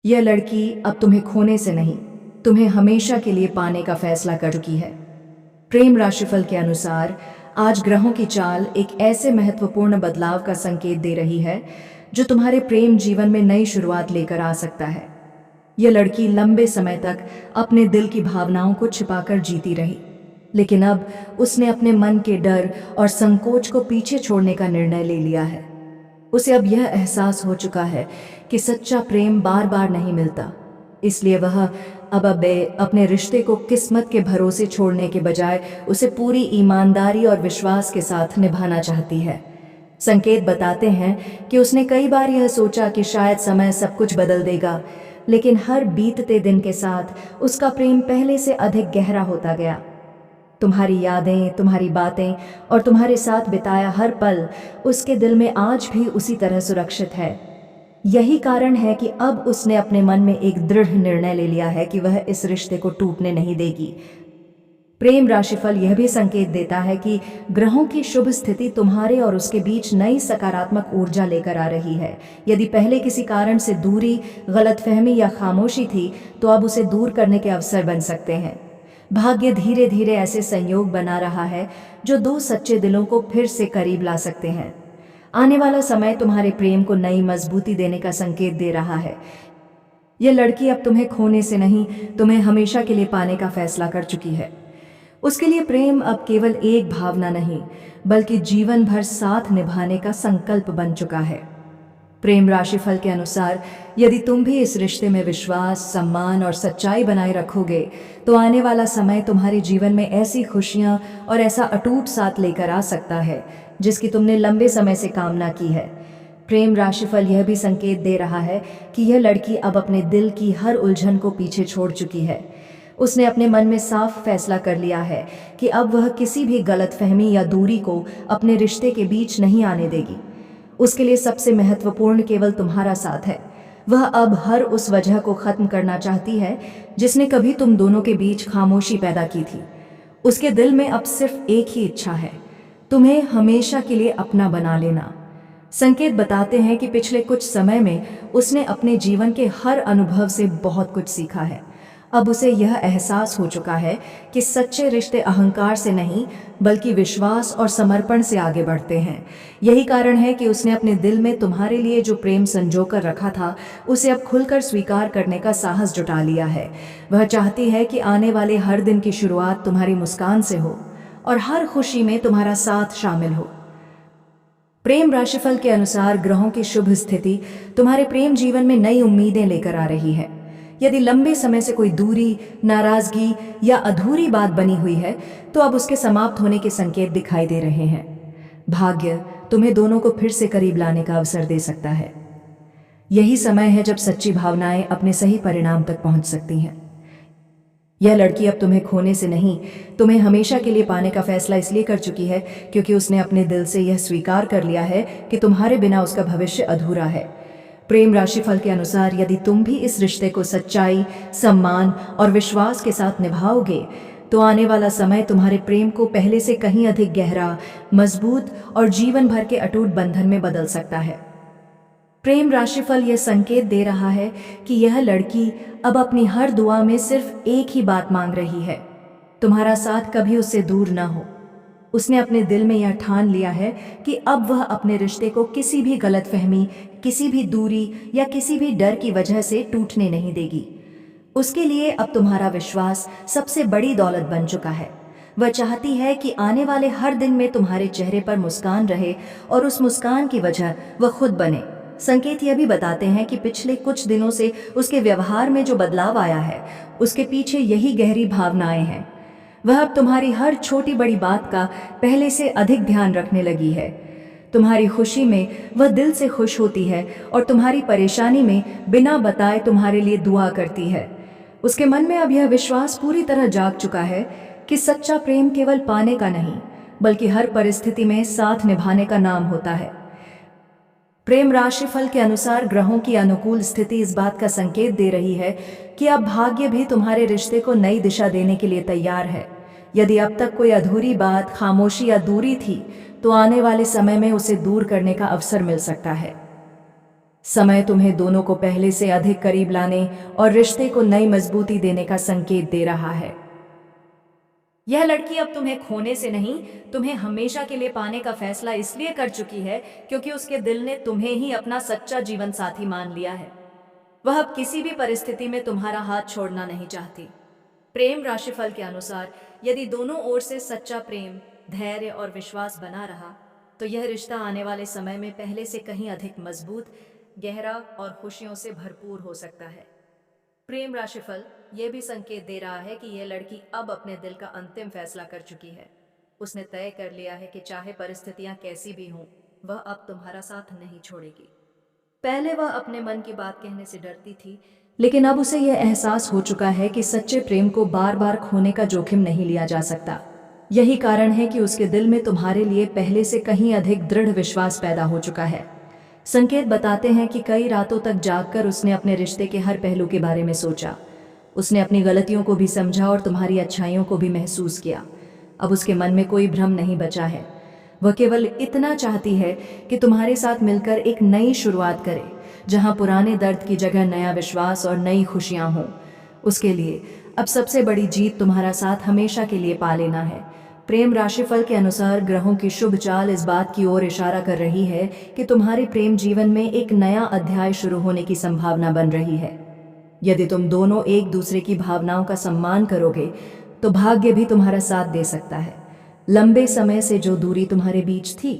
यह लड़की अब तुम्हें खोने से नहीं, तुम्हें हमेशा के लिए पाने का फैसला कर चुकी है। प्रेम राशिफल के अनुसार आज ग्रहों की चाल एक ऐसे महत्वपूर्ण बदलाव का संकेत दे रही है जो तुम्हारे प्रेम जीवन में नई शुरुआत लेकर आ सकता है। यह लड़की लंबे समय तक अपने दिल की भावनाओं को छिपाकर जीती रही, लेकिन अब उसने अपने मन के डर और संकोच को पीछे छोड़ने का निर्णय ले लिया है। उसे अब यह एहसास हो चुका है कि सच्चा प्रेम बार बार नहीं मिलता, इसलिए वह अब अपने रिश्ते को किस्मत के भरोसे छोड़ने के बजाय उसे पूरी ईमानदारी और विश्वास के साथ निभाना चाहती है। संकेत बताते हैं कि उसने कई बार यह सोचा कि शायद समय सब कुछ बदल देगा, लेकिन हर बीतते दिन के साथ उसका प्रेम पहले से अधिक गहरा होता गया। तुम्हारी यादें, तुम्हारी बातें और तुम्हारे साथ बिताया हर पल उसके दिल में आज भी उसी तरह सुरक्षित है। यही कारण है कि अब उसने अपने मन में एक दृढ़ निर्णय ले लिया है कि वह इस रिश्ते को टूटने नहीं देगी। प्रेम राशिफल यह भी संकेत देता है कि ग्रहों की शुभ स्थिति तुम्हारे और उसके बीच नई सकारात्मक ऊर्जा लेकर आ रही है। यदि पहले किसी कारण से दूरी, गलतफहमी या खामोशी थी, तो अब उसे दूर करने के अवसर बन सकते हैं। भाग्य धीरे धीरे ऐसे संयोग बना रहा है जो दो सच्चे दिलों को फिर से करीब ला सकते हैं। आने वाला समय तुम्हारे प्रेम को नई मजबूती देने का संकेत दे रहा है। यह लड़की अब तुम्हें खोने से नहीं, तुम्हें हमेशा के लिए पाने का फैसला कर चुकी है। उसके लिए प्रेम अब केवल एक भावना नहीं, बल्कि जीवन भर साथ निभाने का संकल्प बन चुका है। प्रेम राशिफल के अनुसार यदि तुम भी इस रिश्ते में विश्वास, सम्मान और सच्चाई बनाए रखोगे, तो आने वाला समय तुम्हारे जीवन में ऐसी खुशियां और ऐसा अटूट साथ लेकर आ सकता है जिसकी तुमने लंबे समय से कामना की है। प्रेम राशिफल यह भी संकेत दे रहा है कि यह लड़की अब अपने दिल की हर उलझन को पीछे छोड़ चुकी है। उसने अपने मन में साफ फैसला कर लिया है कि अब वह किसी भी गलतफहमी या दूरी को अपने रिश्ते के बीच नहीं आने देगी। उसके लिए सबसे महत्वपूर्ण केवल तुम्हारा साथ है। वह अब हर उस वजह को खत्म करना चाहती है जिसने कभी तुम दोनों के बीच खामोशी पैदा की थी। उसके दिल में अब सिर्फ एक ही इच्छा है, तुम्हें हमेशा के लिए अपना बना लेना। संकेत बताते हैं कि पिछले कुछ समय में उसने अपने जीवन के हर अनुभव से बहुत कुछ सीखा है। अब उसे यह एहसास हो चुका है कि सच्चे रिश्ते अहंकार से नहीं, बल्कि विश्वास और समर्पण से आगे बढ़ते हैं। यही कारण है कि उसने अपने दिल में तुम्हारे लिए जो प्रेम संजो कर रखा था, उसे अब खुलकर स्वीकार करने का साहस जुटा लिया है। वह चाहती है कि आने वाले हर दिन की शुरुआत तुम्हारी मुस्कान से हो और हर खुशी में तुम्हारा साथ शामिल हो। प्रेम राशिफल के अनुसार ग्रहों की शुभ स्थिति तुम्हारे प्रेम जीवन में नई उम्मीदें लेकर आ रही है। यदि लंबे समय से कोई दूरी, नाराजगी या अधूरी बात बनी हुई है, तो अब उसके समाप्त होने के संकेत दिखाई दे रहे हैं। भाग्य तुम्हें दोनों को फिर से करीब लाने का अवसर दे सकता है। यही समय है जब सच्ची भावनाएं अपने सही परिणाम तक पहुंच सकती हैं। यह लड़की अब तुम्हें खोने से नहीं, तुम्हें हमेशा के लिए पाने का फैसला इसलिए कर चुकी है क्योंकि उसने अपने दिल से यह स्वीकार कर लिया है कि तुम्हारे बिना उसका भविष्य अधूरा है। प्रेम राशिफल के अनुसार यदि तुम भी इस रिश्ते को सच्चाई, सम्मान और विश्वास के साथ निभाओगे, तो आने वाला समय तुम्हारे प्रेम को पहले से कहीं अधिक गहरा, मजबूत और जीवन भर के अटूट बंधन में बदल सकता है। प्रेम राशिफल यह संकेत दे रहा है कि यह लड़की अब अपनी हर दुआ में सिर्फ एक ही बात मांग रही है, तुम्हारा साथ कभी उससे दूर ना हो। उसने अपने दिल में यह ठान लिया है कि अब वह अपने रिश्ते को किसी भी गलतफहमी, किसी भी दूरी या किसी भी डर की वजह से टूटने नहीं देगी। उसके लिए अब तुम्हारा विश्वास सबसे बड़ी दौलत बन चुका है। वह चाहती है कि आने वाले हर दिन में तुम्हारे चेहरे पर मुस्कान रहे और उस मुस्कान की वजह वह खुद बने। संकेत यह भी बताते हैं कि पिछले कुछ दिनों से उसके व्यवहार में जो बदलाव आया है, उसके पीछे यही गहरी भावनाएं हैं। वह अब तुम्हारी हर छोटी बड़ी बात का पहले से अधिक ध्यान रखने लगी है। तुम्हारी खुशी में वह दिल से खुश होती है और तुम्हारी परेशानी में बिना बताए तुम्हारे लिए दुआ करती है। उसके मन में अब यह विश्वास पूरी तरह जाग चुका है कि सच्चा प्रेम केवल पाने का नहीं, बल्कि हर परिस्थिति में साथ निभाने का नाम होता है। प्रेम राशिफल के अनुसार ग्रहों की अनुकूल स्थिति इस बात का संकेत दे रही है कि अब भाग्य भी तुम्हारे रिश्ते को नई दिशा देने के लिए तैयार है। यदि अब तक कोई अधूरी बात, खामोशी या दूरी थी, तो आने वाले समय में उसे दूर करने का अवसर मिल सकता है। समय तुम्हें दोनों को पहले से अधिक करीब लाने और रिश्ते को नई मजबूती देने का संकेत दे रहा है। यह लड़की अब तुम्हें खोने से नहीं, तुम्हें हमेशा के लिए पाने का फैसला इसलिए कर चुकी है क्योंकि उसके दिल ने तुम्हें ही अपना सच्चा जीवन साथी मान लिया है। वह अब किसी भी परिस्थिति में तुम्हारा हाथ छोड़ना नहीं चाहती। प्रेम राशिफल के अनुसार यदि दोनों ओर से सच्चा प्रेम, धैर्य और विश्वास बना रहा तो यह रिश्ता आने वाले समय में पहले से कहीं अधिक मजबूत, गहरा और खुशियों से भरपूर हो सकता है। प्रेम राशिफल यह भी संकेत दे रहा है कि यह लड़की अब अपने दिल का अंतिम फैसला कर चुकी है। उसने तय कर लिया है कि चाहे परिस्थितियां कैसी भी हों, वह अब तुम्हारा साथ नहीं छोड़ेगी। पहले वह अपने मन की बात कहने से डरती थी, लेकिन अब उसे यह एहसास हो चुका है कि सच्चे प्रेम को बार बार खोने का जोखिम नहीं लिया जा सकता। यही कारण है कि उसके दिल में तुम्हारे लिए पहले से कहीं अधिक दृढ़ विश्वास पैदा हो चुका है। संकेत बताते हैं कि कई रातों तक जागकर उसने अपने रिश्ते के हर पहलू के बारे में सोचा। उसने अपनी गलतियों को भी समझा और तुम्हारी अच्छाइयों को भी महसूस किया। अब उसके मन में कोई भ्रम नहीं बचा है। वह केवल इतना चाहती है कि तुम्हारे साथ मिलकर एक नई शुरुआत करे, जहां पुराने दर्द की जगह नया विश्वास और नई खुशियां हों। उसके लिए अब सबसे बड़ी जीत तुम्हारा साथ हमेशा के लिए पा लेना है। प्रेम राशिफल के अनुसार ग्रहों की शुभ चाल इस बात की ओर इशारा कर रही है कि तुम्हारे प्रेम जीवन में एक नया अध्याय शुरू होने की संभावना बन रही है। यदि तुम दोनों एक दूसरे की भावनाओं का सम्मान करोगे तो भाग्य भी तुम्हारा साथ दे सकता है। लंबे समय से जो दूरी तुम्हारे बीच थी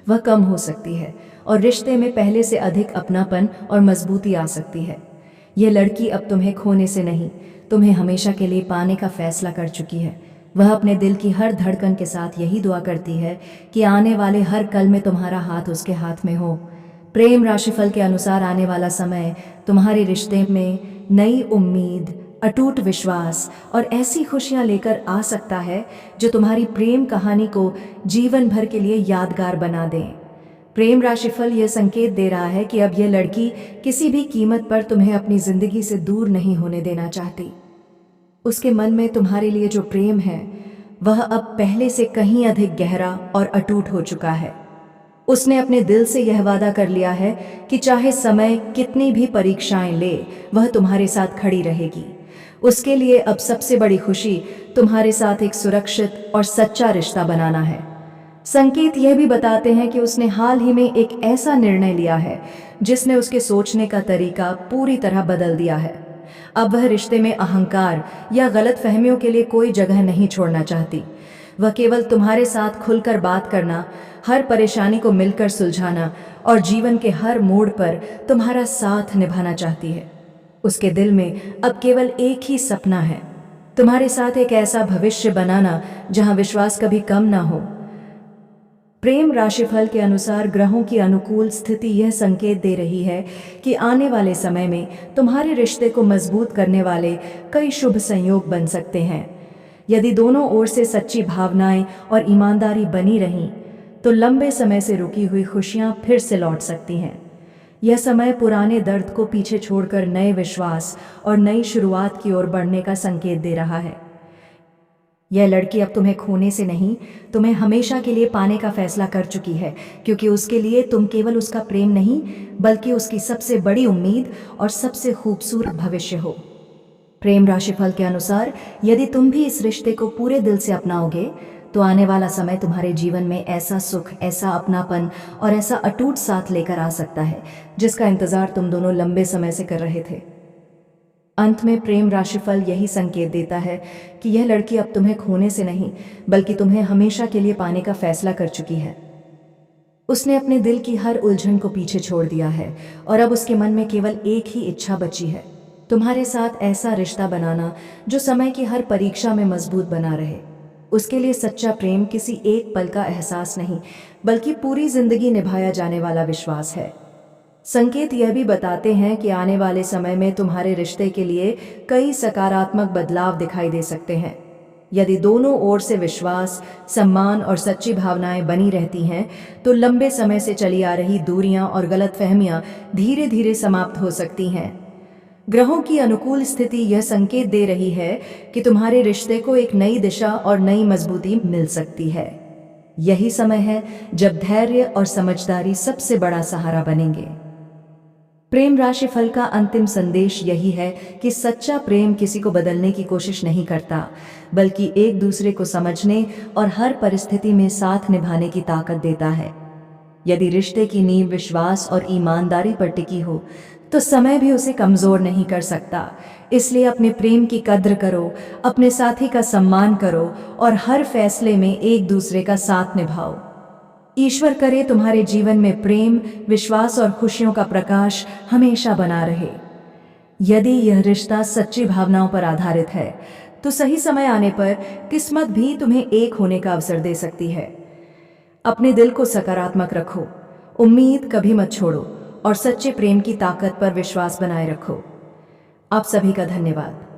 वह कम हो सकती है और रिश्ते में पहले से अधिक अपनापन और मजबूती आ सकती है। यह लड़की अब तुम्हें खोने से नहीं, तुम्हें हमेशा के लिए पाने का फैसला कर चुकी है। वह अपने दिल की हर धड़कन के साथ यही दुआ करती है कि आने वाले हर कल में तुम्हारा हाथ उसके हाथ में हो। प्रेम राशिफल के अनुसार आने वाला समय तुम्हारे रिश्ते में नई उम्मीद, अटूट विश्वास और ऐसी खुशियां लेकर आ सकता है जो तुम्हारी प्रेम कहानी को जीवन भर के लिए यादगार बना दें। प्रेम राशिफल यह संकेत दे रहा है कि अब यह लड़की किसी भी कीमत पर तुम्हें अपनी जिंदगी से दूर नहीं होने देना चाहती। उसके मन में तुम्हारे लिए जो प्रेम है वह अब पहले से कहीं अधिक गहरा और अटूट हो चुका है। उसने अपने दिल से यह वादा कर लिया है कि चाहे समय कितनी भी परीक्षाएं ले, वह तुम्हारे साथ खड़ी रहेगी। उसके लिए अब सबसे बड़ी खुशी तुम्हारे साथ एक सुरक्षित और सच्चा रिश्ता बनाना है। संकेत यह भी बताते हैं कि उसने हाल ही में एक ऐसा निर्णय लिया है जिसने उसके सोचने का तरीका पूरी तरह बदल दिया है। अब वह रिश्ते में अहंकार या गलतफहमियों के लिए कोई जगह नहीं छोड़ना चाहती। वह केवल तुम्हारे साथ खुलकर बात करना, हर परेशानी को मिलकर सुलझाना और जीवन के हर मोड़ पर तुम्हारा साथ निभाना चाहती है। उसके दिल में अब केवल एक ही सपना है, तुम्हारे साथ एक ऐसा भविष्य बनाना जहां विश्वास कभी कम ना हो। प्रेम राशिफल के अनुसार ग्रहों की अनुकूल स्थिति यह संकेत दे रही है कि आने वाले समय में तुम्हारे रिश्ते को मजबूत करने वाले कई शुभ संयोग बन सकते हैं। यदि दोनों ओर से सच्ची भावनाएं और ईमानदारी बनी रहीं तो लंबे समय से रुकी हुई खुशियां फिर से लौट सकती हैं। यह समय पुराने दर्द को पीछे छोड़कर नए विश्वास और नई शुरुआत की ओर बढ़ने का संकेत दे रहा है। यह लड़की अब तुम्हें खोने से नहीं, तुम्हें हमेशा के लिए पाने का फैसला कर चुकी है, क्योंकि उसके लिए तुम केवल उसका प्रेम नहीं बल्कि उसकी सबसे बड़ी उम्मीद और सबसे खूबसूरत भविष्य हो। प्रेम राशिफल के अनुसार यदि तुम भी इस रिश्ते को पूरे दिल से अपनाओगे तो आने वाला समय तुम्हारे जीवन में ऐसा सुख, ऐसा अपनापन और ऐसा अटूट साथ लेकर आ सकता है जिसका इंतजार तुम दोनों लंबे समय से कर रहे थे। अंत में प्रेम राशिफल यही संकेत देता है कि यह लड़की अब तुम्हें खोने से नहीं बल्कि तुम्हें हमेशा के लिए पाने का फैसला कर चुकी है। उसने अपने दिल की हर उलझन को पीछे छोड़ दिया है और अब उसके मन में केवल एक ही इच्छा बची है, तुम्हारे साथ ऐसा रिश्ता बनाना जो समय की हर परीक्षा में मजबूत बना रहे। उसके लिए सच्चा प्रेम किसी एक पल का एहसास नहीं बल्कि पूरी जिंदगी निभाया जाने वाला विश्वास है। संकेत यह भी बताते हैं कि आने वाले समय में तुम्हारे रिश्ते के लिए कई सकारात्मक बदलाव दिखाई दे सकते हैं। यदि दोनों ओर से विश्वास, सम्मान और सच्ची भावनाएं बनी रहती हैं तो लंबे समय से चली आ रही दूरियां और गलतफहमियां धीरे धीरे समाप्त हो सकती हैं। ग्रहों की अनुकूल स्थिति यह संकेत दे रही है कि तुम्हारे रिश्ते को एक नई दिशा और नई मजबूती मिल सकती है। यही समय है जब धैर्य और समझदारी सबसे बड़ा सहारा बनेंगे। प्रेम राशि फल का अंतिम संदेश यही है कि सच्चा प्रेम किसी को बदलने की कोशिश नहीं करता, बल्कि एक दूसरे को समझने और हर परिस्थिति में साथ निभाने की ताकत देता है। यदि रिश्ते की नींव विश्वास और ईमानदारी पर टिकी हो, तो समय भी उसे कमजोर नहीं कर सकता। इसलिए अपने प्रेम की कद्र करो, अपने साथी का सम्मान करो और हर फैसले में एक दूसरे का साथ निभाओ। ईश्वर करे तुम्हारे जीवन में प्रेम, विश्वास और खुशियों का प्रकाश हमेशा बना रहे। यदि यह रिश्ता सच्ची भावनाओं पर आधारित है, तो सही समय आने पर किस्मत भी तुम्हें एक होने का अवसर दे सकती है। अपने दिल को सकारात्मक रखो, उम्मीद कभी मत छोड़ो और सच्चे प्रेम की ताकत पर विश्वास बनाए रखो। आप सभी का धन्यवाद।